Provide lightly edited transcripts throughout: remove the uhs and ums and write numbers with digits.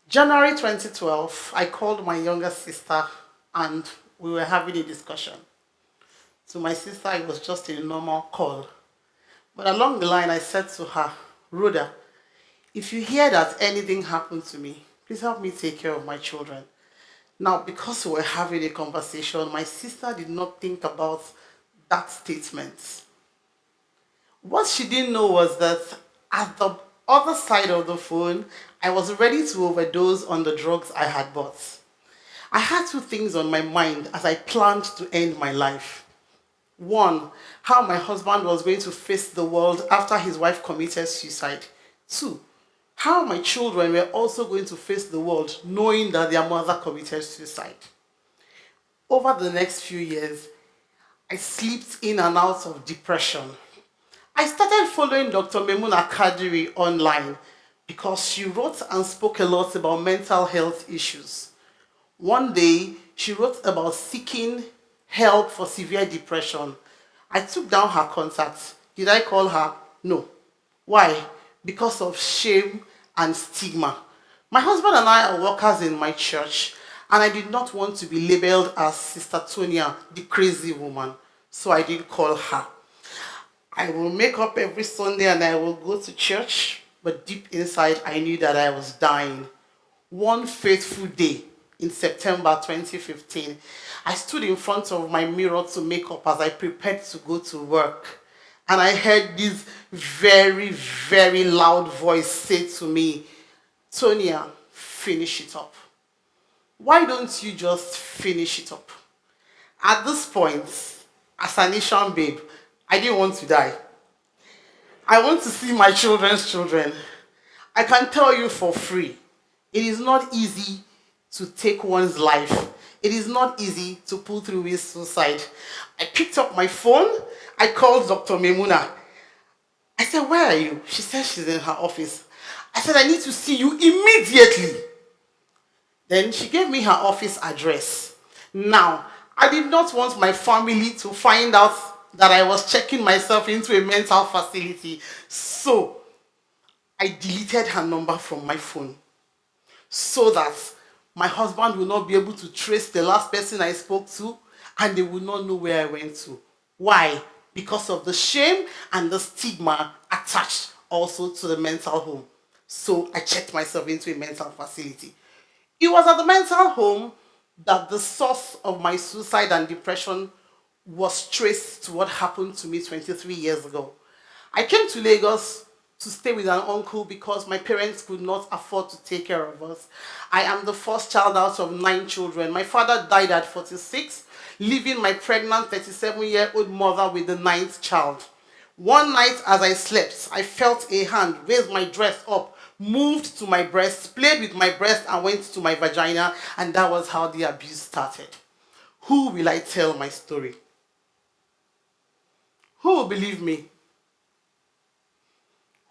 January 2012, I called my younger sister and we were having a discussion. To my sister, it was just a normal call. But along the line, I said to her, Rhoda, if you hear that anything happened to me, please help me take care of my children. Now, because we were having a conversation, my sister did not think about that statement. What she didn't know was that at the other side of the phone, I was ready to overdose on the drugs I had bought. I had two things on my mind as I planned to end my life. One, how my husband was going to face the world after his wife committed suicide. Two, how my children were also going to face the world knowing that their mother committed suicide. Over the next few years, I slipped in and out of depression. I started following Dr. Memuna Kadiri online because she wrote and spoke a lot about mental health issues. One day, she wrote about seeking help for severe depression. I took down her contact. Did I call her? No. Why? Because of shame and stigma. My husband and I are workers in my church, and I did not want to be labeled as Sister Tonia, the crazy woman, so I didn't call her. I will make up every Sunday and I will go to church, but deep inside I knew that I was dying. One faithful day in September 2015, I stood in front of my mirror to make up as I prepared to go to work. And I heard this very, very loud voice say to me, Tonia, finish it up. Why don't you just finish it up? At this point, as an Asian babe, I didn't want to die. I want to see my children's children. I can tell you for free, it is not easy to take one's life. It is not easy to pull through with suicide. I picked up my phone. I called Dr. Memuna. I said, where are you? She said she's in her office. I said, I need to see you immediately. Then she gave me her office address. Now, I did not want my family to find out that I was checking myself into a mental facility. So, I deleted her number from my phone so that my husband will not be able to trace the last person I spoke to and they will not know where I went to. Why? Because of the shame and the stigma attached also to the mental home. So I checked myself into a mental facility. It was at the mental home that the source of my suicide and depression was traced to what happened to me 23 years ago. I came to Lagos to stay with an uncle because my parents could not afford to take care of us. I am the first child out of 9 children. My father died at 46, leaving my pregnant 37-year-old mother with the 9th child. One night as I slept, I felt a hand raise my dress up, moved to my breast, played with my breast and went to my vagina, and that was how the abuse started. Who will I tell my story? Who will believe me?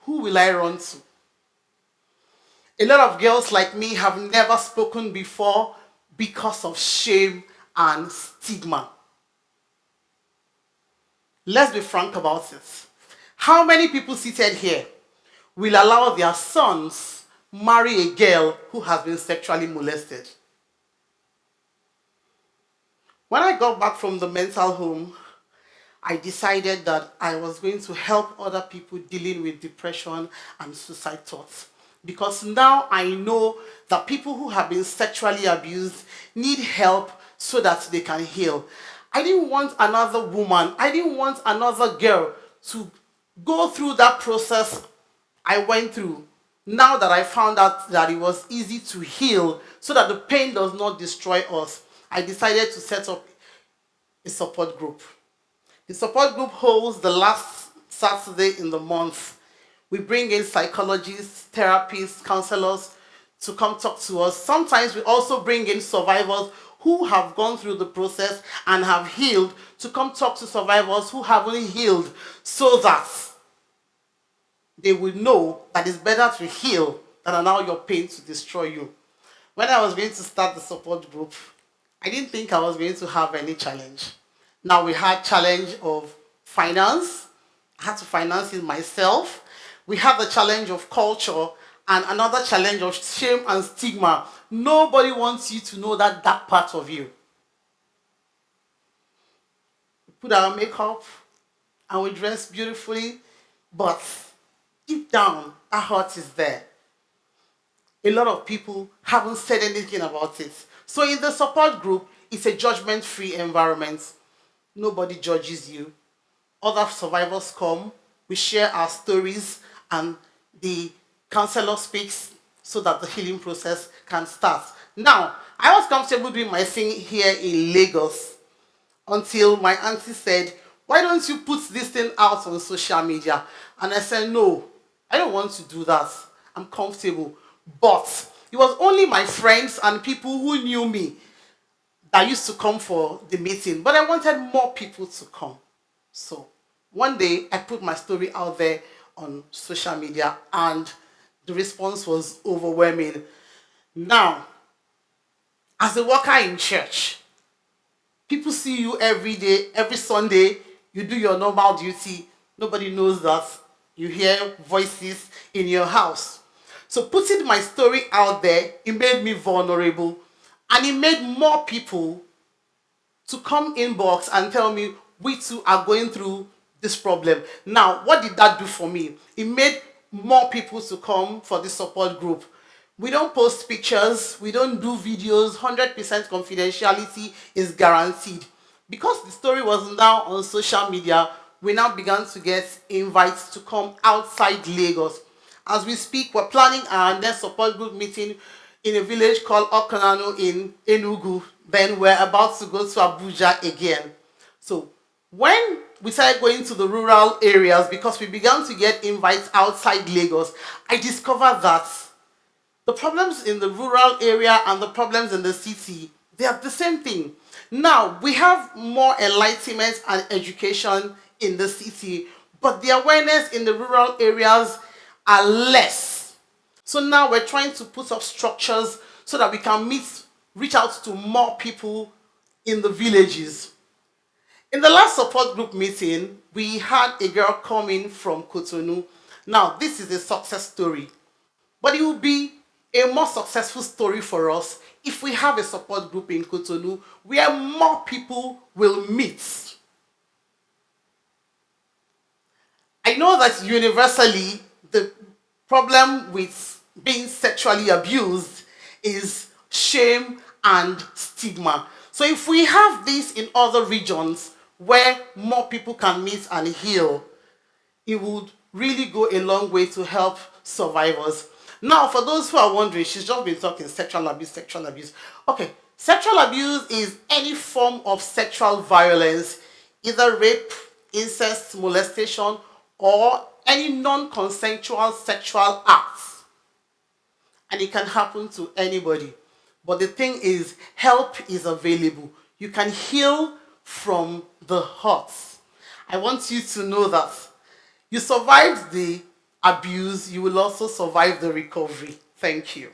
Who will I run to? A lot of girls like me have never spoken before because of shame and stigma. Let's be frank about it. How many people seated here will allow their sons marry a girl who has been sexually molested? When I got back from the mental home, I decided that I was going to help other people dealing with depression and suicide thoughts. Because now I know that people who have been sexually abused need help so that they can heal. I didn't want another woman, I didn't want another girl to go through that process I went through. Now that I found out that it was easy to heal so that the pain does not destroy us, I decided to set up a support group. The support group holds the last Saturday in the month. We bring in psychologists, therapists, counselors to come talk to us. Sometimes we also bring in survivors who have gone through the process and have healed to come talk to survivors who haven't healed so that they will know that it's better to heal than allow your pain to destroy you. When I was going to start the support group, I didn't think I was going to have any challenge. Now we had challenge of finance. I had to finance it myself. We had the challenge of culture. and another challenge of shame and stigma. Nobody wants you to know that dark part of you. We put our makeup and we dress beautifully, but deep down, our heart is there. A lot of people haven't said anything about it. So in the support group, it's a judgment-free environment. Nobody judges you. Other survivors come, we share our stories, and the counselor speaks so that the healing process can start. Now, I was comfortable doing my thing here in Lagos until my auntie said, why don't you put this thing out on social media? And I said, no, I don't want to do that. I'm comfortable. But it was only my friends and people who knew me that used to come for the meeting. But I wanted more people to come. So one day I put my story out there on social media and the response was overwhelming. Now, as a worker in church, people see you every day, every Sunday, you do your normal duty. Nobody knows that you hear voices in your house. So putting my story out there, it made me vulnerable, and it made more people to come inbox and tell me, we too are going through this problem. Now, what did that do for me? It made more people to come for the support group. We don't post pictures, we don't do videos, 100% confidentiality is guaranteed. Because the story was now on social media, we now began to get invites to come outside Lagos. As we speak, we're planning our next support group meeting in a village called Okonano in Enugu. Then we're about to go to Abuja again. So when we started going to the rural areas, because we began to get invites outside Lagos, I discovered that the problems in the rural area and the problems in the city, they are the same thing. Now, we have more enlightenment and education in the city, but the awareness in the rural areas are less. So now we're trying to put up structures so that we can reach out to more people in the villages. In the last support group meeting, we had a girl coming from Cotonou. Now, this is a success story, but it will be a more successful story for us if we have a support group in Cotonou where more people will meet. I know that universally the problem with being sexually abused is shame and stigma. So if we have this in other regions where more people can meet and heal, it would really go a long way to help survivors. Now, for those who are wondering, she's just been talking sexual abuse, sexual abuse. Okay, sexual abuse is any form of sexual violence, either rape, incest, molestation, or any non-consensual sexual acts. And it can happen to anybody. But the thing is, help is available. You can heal from the hurt. I want you to know that you survived the abuse, you will also survive the recovery. Thank you.